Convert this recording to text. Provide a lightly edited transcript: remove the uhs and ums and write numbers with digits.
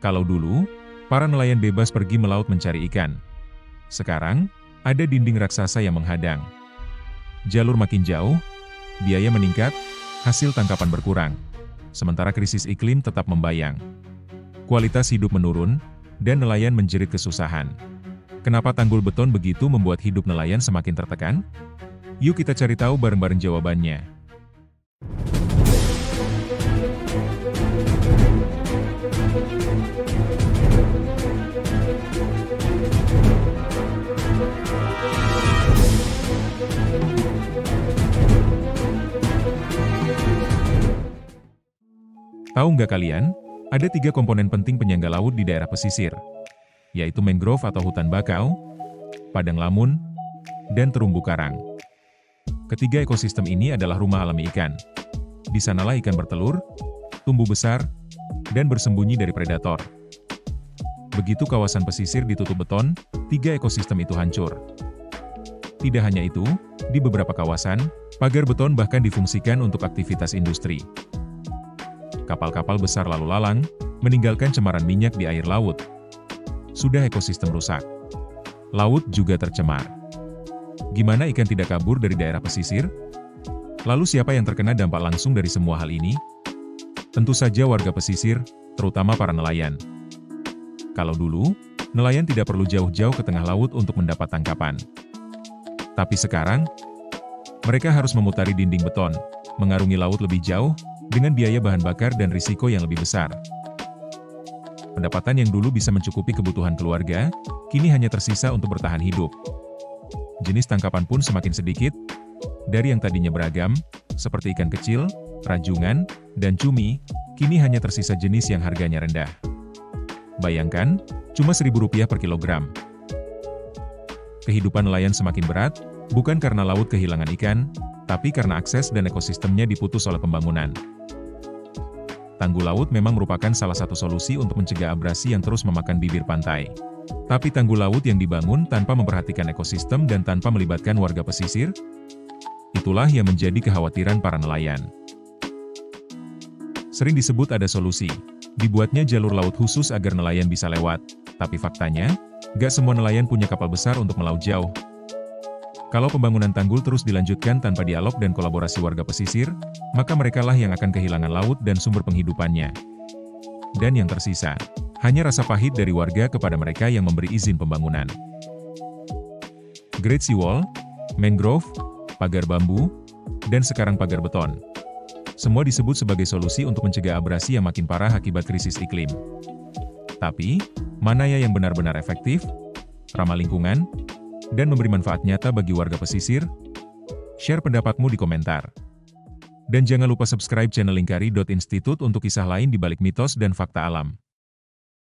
Kalau dulu, para nelayan bebas pergi melaut mencari ikan. Sekarang, ada dinding raksasa yang menghadang. Jalur makin jauh, biaya meningkat, hasil tangkapan berkurang. Sementara krisis iklim tetap membayang. Kualitas hidup menurun, dan nelayan menjerit kesusahan. Kenapa tanggul beton begitu membuat hidup nelayan semakin tertekan? Yuk kita cari tahu bareng-bareng jawabannya. Tahu nggak kalian, ada 3 komponen penting penyangga laut di daerah pesisir, yaitu mangrove atau hutan bakau, padang lamun, dan terumbu karang. Ketiga ekosistem ini adalah rumah alami ikan. Di sanalah ikan bertelur, tumbuh besar, dan bersembunyi dari predator. Begitu kawasan pesisir ditutup beton, 3 ekosistem itu hancur. Tidak hanya itu, di beberapa kawasan, pagar beton bahkan difungsikan untuk aktivitas industri. Kapal-kapal besar lalu lalang, meninggalkan cemaran minyak di air laut. Sudah ekosistem rusak. Laut juga tercemar. Gimana ikan tidak kabur dari daerah pesisir? Lalu siapa yang terkena dampak langsung dari semua hal ini? Tentu saja warga pesisir, terutama para nelayan. Kalau dulu, nelayan tidak perlu jauh-jauh ke tengah laut untuk mendapat tangkapan. Tapi sekarang, mereka harus memutari dinding beton, mengarungi laut lebih jauh, dengan biaya bahan bakar dan risiko yang lebih besar. Pendapatan yang dulu bisa mencukupi kebutuhan keluarga, kini hanya tersisa untuk bertahan hidup. Jenis tangkapan pun semakin sedikit, dari yang tadinya beragam, seperti ikan kecil, rajungan, dan cumi, kini hanya tersisa jenis yang harganya rendah. Bayangkan, cuma Rp1.000 per kilogram. Kehidupan nelayan semakin berat, bukan karena laut kehilangan ikan, tapi karena akses dan ekosistemnya diputus oleh pembangunan. Tanggul laut memang merupakan salah satu solusi untuk mencegah abrasi yang terus memakan bibir pantai. Tapi tanggul laut yang dibangun tanpa memperhatikan ekosistem dan tanpa melibatkan warga pesisir, itulah yang menjadi kekhawatiran para nelayan. Sering disebut ada solusi, dibuatnya jalur laut khusus agar nelayan bisa lewat, tapi faktanya, gak semua nelayan punya kapal besar untuk melaut jauh. Kalau pembangunan tanggul terus dilanjutkan tanpa dialog dan kolaborasi warga pesisir, maka merekalah yang akan kehilangan laut dan sumber penghidupannya. Dan yang tersisa, hanya rasa pahit dari warga kepada mereka yang memberi izin pembangunan. Great Seawall, mangrove, pagar bambu, dan sekarang pagar beton. Semua disebut sebagai solusi untuk mencegah abrasi yang makin parah akibat krisis iklim. Tapi, mana yang benar-benar efektif, ramah lingkungan, dan memberi manfaat nyata bagi warga pesisir? Share pendapatmu di komentar. Dan jangan lupa subscribe channel Lingkari.Institute untuk kisah lain di balik mitos dan fakta alam.